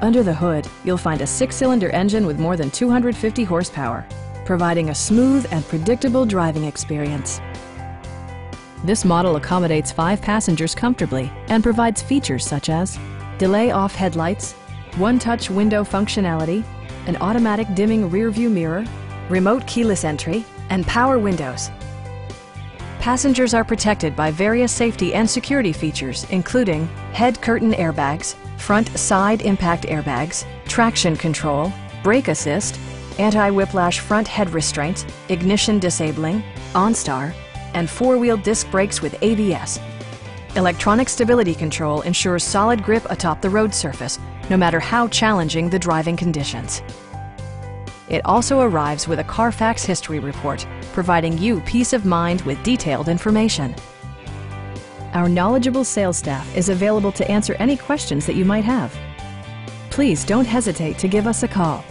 Under the hood, you'll find a 6-cylinder engine with more than 250 horsepower, providing a smooth and predictable driving experience. This model accommodates 5 passengers comfortably and provides features such as delay-off headlights, one-touch window functionality, an automatic dimming rear-view mirror, remote keyless entry, and power windows. Passengers are protected by various safety and security features, including head curtain airbags, front side impact airbags, traction control, brake assist, anti-whiplash front head restraints, ignition disabling, OnStar, and 4-wheel disc brakes with ABS. Electronic stability control ensures solid grip atop the road surface, no matter how challenging the driving conditions. It also arrives with a Carfax history report, providing you peace of mind with detailed information. Our knowledgeable sales staff is available to answer any questions that you might have. Please don't hesitate to give us a call.